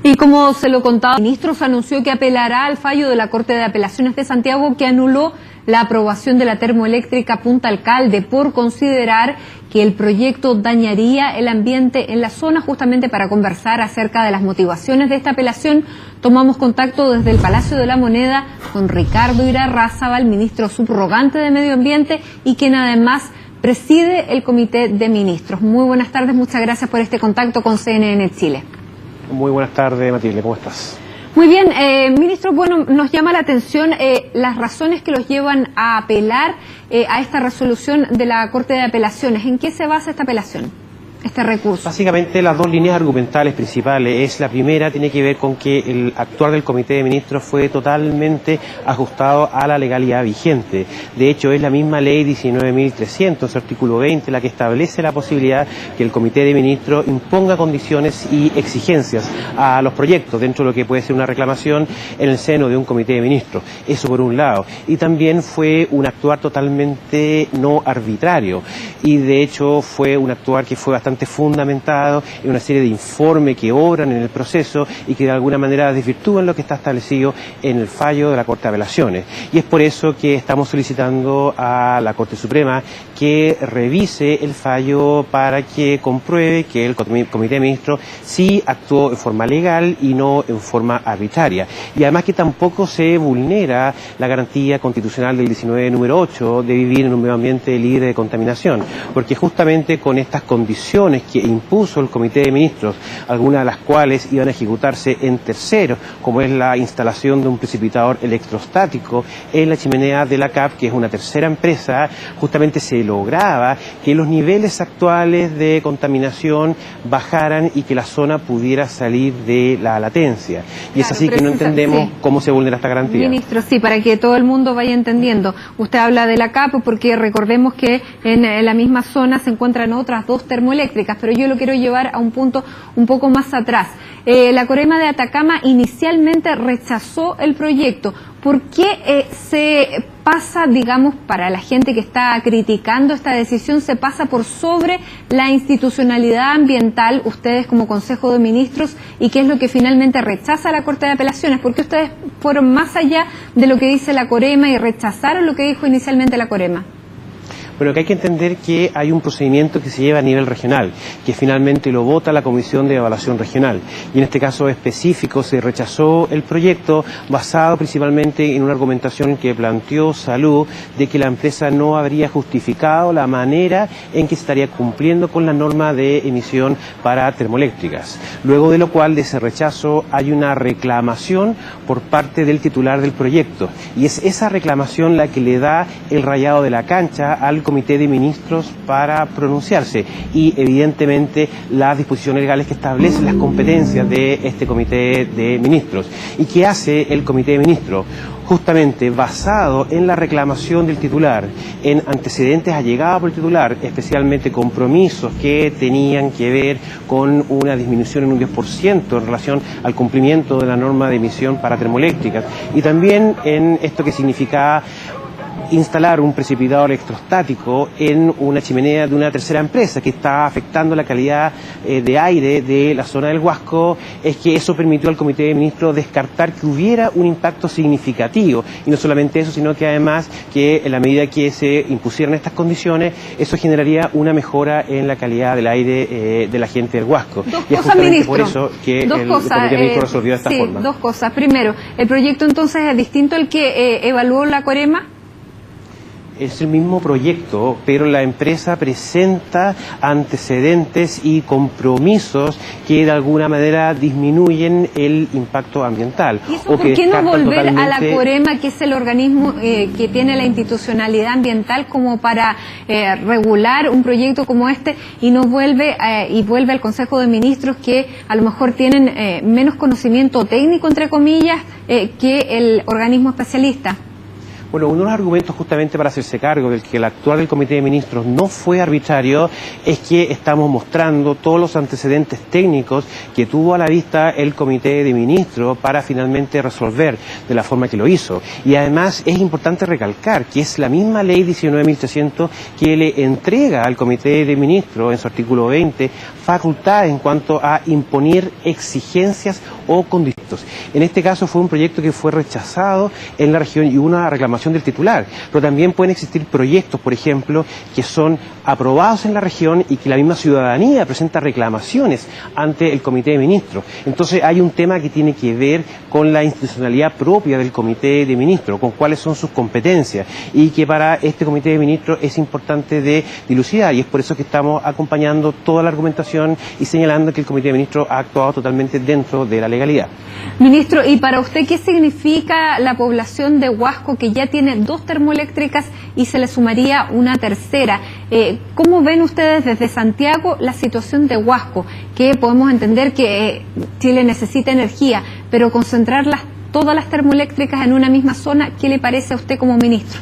Y como se lo contaba, el ministro anunció que apelará al fallo de la Corte de Apelaciones de Santiago que anuló la aprobación de la termoeléctrica Punta Alcalde por considerar que el proyecto dañaría el ambiente en la zona. Justamente para conversar acerca de las motivaciones de esta apelación, tomamos contacto desde el Palacio de la Moneda con Ricardo Irarrázaval, ministro subrogante de Medio Ambiente y quien además preside el Comité de Ministros. Muy buenas tardes, muchas gracias por este contacto con CNN Chile. Muy buenas tardes, Matilde, ¿cómo estás? Muy bien, ministro, bueno, nos llama la atención las razones que los llevan a apelar a esta resolución de la Corte de Apelaciones. ¿En qué se basa esta apelación, este recurso? Básicamente las dos líneas argumentales principales. La primera tiene que ver con que el actuar del Comité de Ministros fue totalmente ajustado a la legalidad vigente. De hecho, es la misma ley 19.300, su artículo 20, la que establece la posibilidad que el Comité de Ministros imponga condiciones y exigencias a los proyectos dentro de lo que puede ser una reclamación en el seno de un Comité de Ministros. Eso por un lado. Y también fue un actuar totalmente no arbitrario. Y de hecho fue un actuar que fue bastante fundamentado en una serie de informes que obran en el proceso y que de alguna manera desvirtúan lo que está establecido en el fallo de la Corte de Apelaciones. Y es por eso que estamos solicitando a la Corte Suprema que revise el fallo para que compruebe que el Comité de Ministros sí actuó en forma legal y no en forma arbitraria. Y además que tampoco se vulnera la garantía constitucional del 19 número 8 de vivir en un medio ambiente libre de contaminación, porque justamente con estas condiciones que impuso el Comité de Ministros, algunas de las cuales iban a ejecutarse en terceros, como es la instalación de un precipitador electrostático en la chimenea de la CAP, que es una tercera empresa, justamente se lograba que los niveles actuales de contaminación bajaran y que la zona pudiera salir de la latencia. Y claro, es así que no entendemos cómo se vulnera esta garantía. Ministro, sí, para que todo el mundo vaya entendiendo. Usted habla de la CAP porque recordemos que en la misma zona se encuentran otras dos termoeléctricas, pero yo lo quiero llevar a un punto un poco más atrás. La Corema de Atacama inicialmente rechazó el proyecto. ¿Por qué se pasa, digamos, para la gente que está criticando esta decisión, se pasa por sobre la institucionalidad ambiental, ustedes como Consejo de Ministros, y qué es lo que finalmente rechaza la Corte de Apelaciones? ¿Por qué ustedes fueron más allá de lo que dice la Corema y rechazaron lo que dijo inicialmente la Corema? Bueno, que hay que entender que hay un procedimiento que se lleva a nivel regional, que finalmente lo vota la Comisión de Evaluación Regional. Y en este caso específico se rechazó el proyecto basado principalmente en una argumentación que planteó Salud de que la empresa no habría justificado la manera en que se estaría cumpliendo con la norma de emisión para termoeléctricas. Luego de lo cual, de ese rechazo, hay una reclamación por parte del titular del proyecto. Y es esa reclamación la que le da el rayado de la cancha al Comité de Ministros para pronunciarse y evidentemente las disposiciones legales que establecen las competencias de este Comité de Ministros. ¿Y qué hace el Comité de Ministros? Justamente basado en la reclamación del titular, en antecedentes allegados por el titular, especialmente compromisos que tenían que ver con una disminución en un 10% en relación al cumplimiento de la norma de emisión para termoeléctricas, y también en esto que significaba instalar un precipitador electrostático en una chimenea de una tercera empresa que está afectando la calidad de aire de la zona del Huasco, es que eso permitió al Comité de Ministros descartar que hubiera un impacto significativo. Y no solamente eso, sino que además que en la medida que se impusieran estas condiciones, eso generaría una mejora en la calidad del aire de la gente del Huasco. Y es justamente por eso que el Comité de Ministros resolvió de esta forma. Dos cosas. Primero, ¿el proyecto entonces es distinto al que evaluó la Corema? Es el mismo proyecto, pero la empresa presenta antecedentes y compromisos que de alguna manera disminuyen el impacto ambiental. ¿Y eso por qué no volver a la Corema, que es el organismo que tiene la institucionalidad ambiental como para regular un proyecto como este, y no vuelve al Consejo de Ministros, que a lo mejor tienen menos conocimiento técnico, entre comillas, que el organismo especialista? Bueno, uno de los argumentos justamente para hacerse cargo del que el actuar del Comité de Ministros no fue arbitrario es que estamos mostrando todos los antecedentes técnicos que tuvo a la vista el Comité de Ministros para finalmente resolver de la forma que lo hizo. Y además es importante recalcar que es la misma ley 19.300 que le entrega al Comité de Ministros en su artículo 20 facultades en cuanto a imponer exigencias o condiciones. En este caso fue un proyecto que fue rechazado en la región y una reclamación del titular, pero también pueden existir proyectos, por ejemplo, que son aprobados en la región y que la misma ciudadanía presenta reclamaciones ante el Comité de Ministros. Entonces hay un tema que tiene que ver con la institucionalidad propia del Comité de Ministros, con cuáles son sus competencias y que para este Comité de Ministros es importante de dilucidar y es por eso que estamos acompañando toda la argumentación y señalando que el Comité de Ministros ha actuado totalmente dentro de la legalidad. Ministro, ¿y para usted qué significa la población de Huasco que ya tiene 2 termoeléctricas y se le sumaría una tercera? ¿Cómo ven ustedes desde Santiago la situación de Huasco? Que podemos entender que Chile necesita energía, pero concentrarlas todas las termoeléctricas en una misma zona, ¿qué le parece a usted como ministro?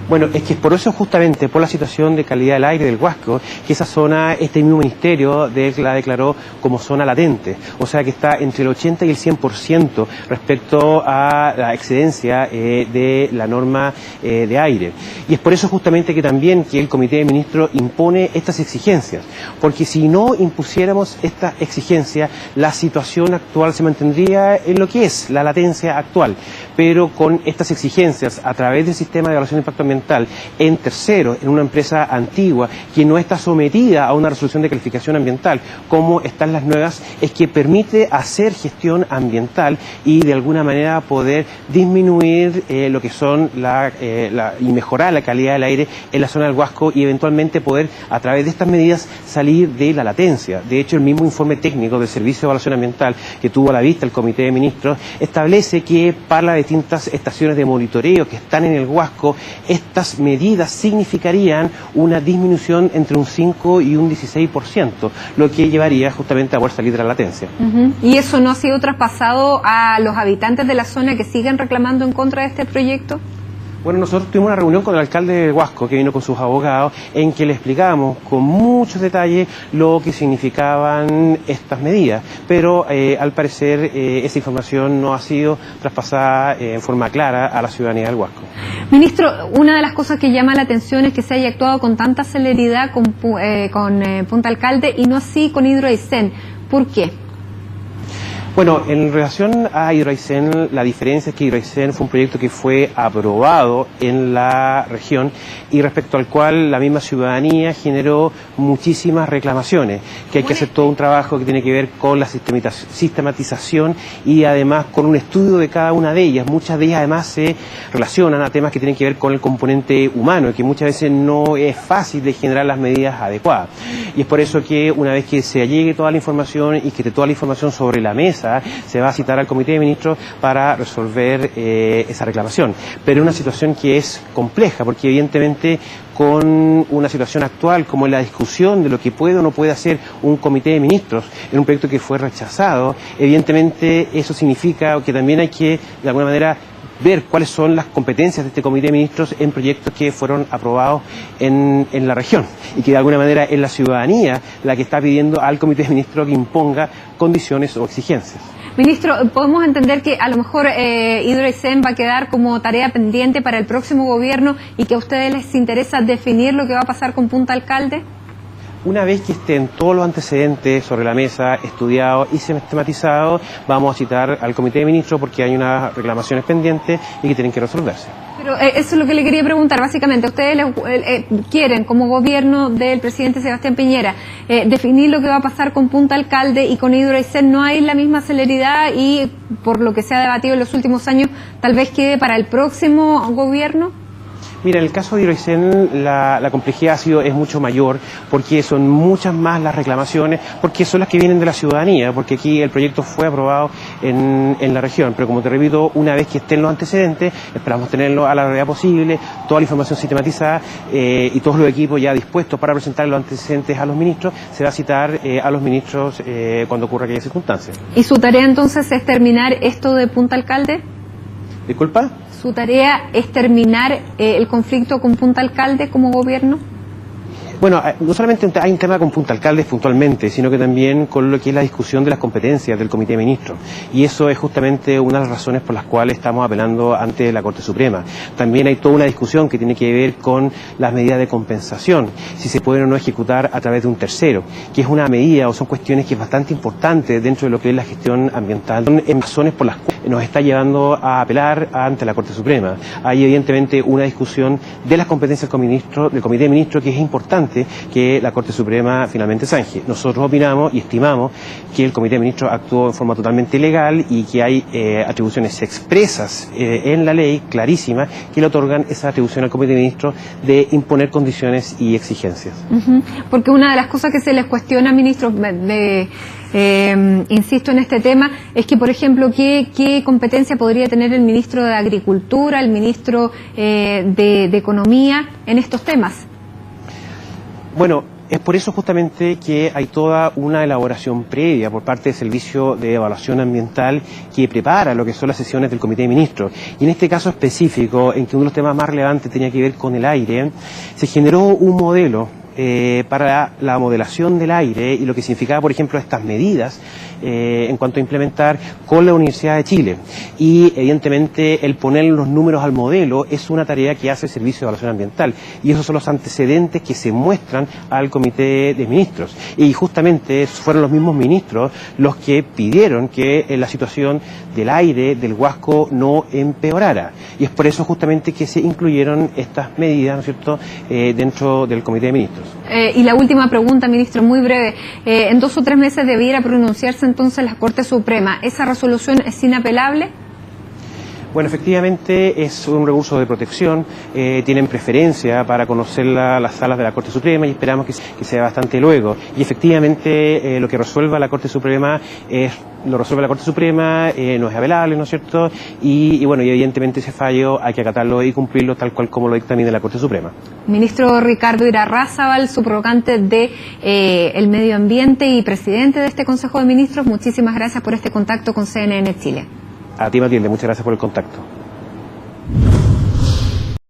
Bueno, es que por eso justamente, por la situación de calidad del aire del Huasco, que esa zona, este mismo ministerio la declaró como zona latente, o sea que está entre el 80 y el 100% respecto a la excedencia de la norma de aire. Y es por eso justamente que también que el Comité de Ministros impone estas exigencias, porque si no impusiéramos estas exigencias, la situación actual se mantendría en lo que es la latencia actual, pero con estas exigencias a través del sistema de evaluación de impacto ambiental en terceros, en una empresa antigua que no está sometida a una resolución de calificación ambiental como están las nuevas, es que permite hacer gestión ambiental y de alguna manera poder disminuir lo que son y mejorar la calidad del aire en la zona del Huasco y eventualmente poder a través de estas medidas salir de la latencia. De hecho, el mismo informe técnico del Servicio de Evaluación Ambiental que tuvo a la vista el Comité de Ministros establece que para las distintas estaciones de monitoreo que están en el Huasco, estas medidas significarían una disminución entre un 5 y un 16%, lo que llevaría justamente a poder salir de la latencia. ¿Y eso no ha sido traspasado a los habitantes de la zona que siguen reclamando en contra de este proyecto? Bueno, nosotros tuvimos una reunión con el alcalde de Huasco, que vino con sus abogados, en que le explicábamos con muchos detalles lo que significaban estas medidas, pero al parecer esa información no ha sido traspasada en forma clara a la ciudadanía del Huasco. Ministro, una de las cosas que llama la atención es que se haya actuado con tanta celeridad con Punta Alcalde y no así con Hidroaicén. ¿Por qué? Bueno, en relación a Hidroaicén, la diferencia es que Hidroaicén fue un proyecto que fue aprobado en la región y respecto al cual la misma ciudadanía generó muchísimas reclamaciones, que hay que hacer todo un trabajo que tiene que ver con la sistematización y además con un estudio de cada una de ellas. Muchas de ellas además se relacionan a temas que tienen que ver con el componente humano, que muchas veces no es fácil de generar las medidas adecuadas. Y es por eso que una vez que se allegue toda la información y que esté toda la información sobre la mesa, se va a citar al Comité de Ministros para resolver esa reclamación. Pero es una situación que es compleja, porque evidentemente con una situación actual como la discusión de lo que puede o no puede hacer un Comité de Ministros en un proyecto que fue rechazado, evidentemente eso significa que también hay que, de alguna manera, ver cuáles son las competencias de este Comité de Ministros en proyectos que fueron aprobados en la región y que de alguna manera es la ciudadanía la que está pidiendo al Comité de Ministros que imponga condiciones o exigencias. Ministro, ¿podemos entender que a lo mejor Hidroaicén va a quedar como tarea pendiente para el próximo gobierno y que a ustedes les interesa definir lo que va a pasar con Punta Alcalde? Una vez que estén todos los antecedentes sobre la mesa, estudiados y sistematizados, vamos a citar al Comité de Ministros porque hay unas reclamaciones pendientes y que tienen que resolverse. Pero eso es lo que le quería preguntar, básicamente. Ustedes quieren, como gobierno del presidente Sebastián Piñera, definir lo que va a pasar con Punta Alcalde y con Hidroaicén. No hay la misma celeridad y, por lo que se ha debatido en los últimos años, tal vez quede para el próximo gobierno. Mira, en el caso de Hidroaicén la complejidad es mucho mayor porque son muchas más las reclamaciones, porque son las que vienen de la ciudadanía, porque aquí el proyecto fue aprobado en la región, pero como te repito, una vez que estén los antecedentes, esperamos tenerlo a la brevedad posible, toda la información sistematizada y todos los equipos ya dispuestos para presentar los antecedentes a los ministros, se va a citar a los ministros cuando ocurra aquella circunstancia. ¿Y su tarea entonces es terminar esto de Punta Alcalde? ¿Disculpa? ¿Su tarea es terminar el conflicto con Punta Alcalde como gobierno? Bueno, no solamente hay un tema con Punta Alcaldes puntualmente, sino que también con lo que es la discusión de las competencias del Comité de Ministros. Y eso es justamente una de las razones por las cuales estamos apelando ante la Corte Suprema. También hay toda una discusión que tiene que ver con las medidas de compensación, si se pueden o no ejecutar a través de un tercero, que es una medida o son cuestiones que es bastante importante dentro de lo que es la gestión ambiental. Son razones por las cuales nos está llevando a apelar ante la Corte Suprema. Hay evidentemente una discusión de las competencias del Comité de Ministros que es importante que la Corte Suprema finalmente zanje. Nosotros opinamos y estimamos que el Comité de Ministros actuó en forma totalmente legal y que hay atribuciones expresas en la ley, clarísimas, que le otorgan esa atribución al Comité de Ministros de imponer condiciones y exigencias. Porque una de las cosas que se les cuestiona, ministro, insisto en este tema, es que, por ejemplo, ¿qué competencia podría tener el ministro de Agricultura, el ministro de Economía en estos temas? Bueno, es por eso justamente que hay toda una elaboración previa por parte del Servicio de Evaluación Ambiental que prepara lo que son las sesiones del Comité de Ministros. Y en este caso específico, en que uno de los temas más relevantes tenía que ver con el aire, se generó un modelo para la modelación del aire y lo que significaba, por ejemplo, estas medidas en cuanto a implementar con la Universidad de Chile. Y evidentemente el poner los números al modelo es una tarea que hace el Servicio de Evaluación Ambiental. Y esos son los antecedentes que se muestran al Comité de Ministros. Y justamente fueron los mismos ministros los que pidieron que la situación del aire, del Huasco, no empeorara. Y es por eso justamente que se incluyeron estas medidas, ¿no es cierto?, dentro del Comité de Ministros. Y la última pregunta, ministro, muy breve. En 2 o 3 meses debiera pronunciarse entonces la Corte Suprema. ¿Esa resolución es inapelable? Bueno, efectivamente es un recurso de protección, tienen preferencia para conocer las salas de la Corte Suprema y esperamos que sea bastante luego. Y efectivamente lo que resuelva la Corte Suprema lo resuelve la Corte Suprema, no es apelable, ¿no es cierto? Y bueno, y evidentemente ese fallo hay que acatarlo y cumplirlo tal cual como lo dictamina la Corte Suprema. Ministro Ricardo Irarrázaval, subrogante de el Medio Ambiente y presidente de este Consejo de Ministros, muchísimas gracias por este contacto con CNN Chile. A ti, Matilde, muchas gracias por el contacto.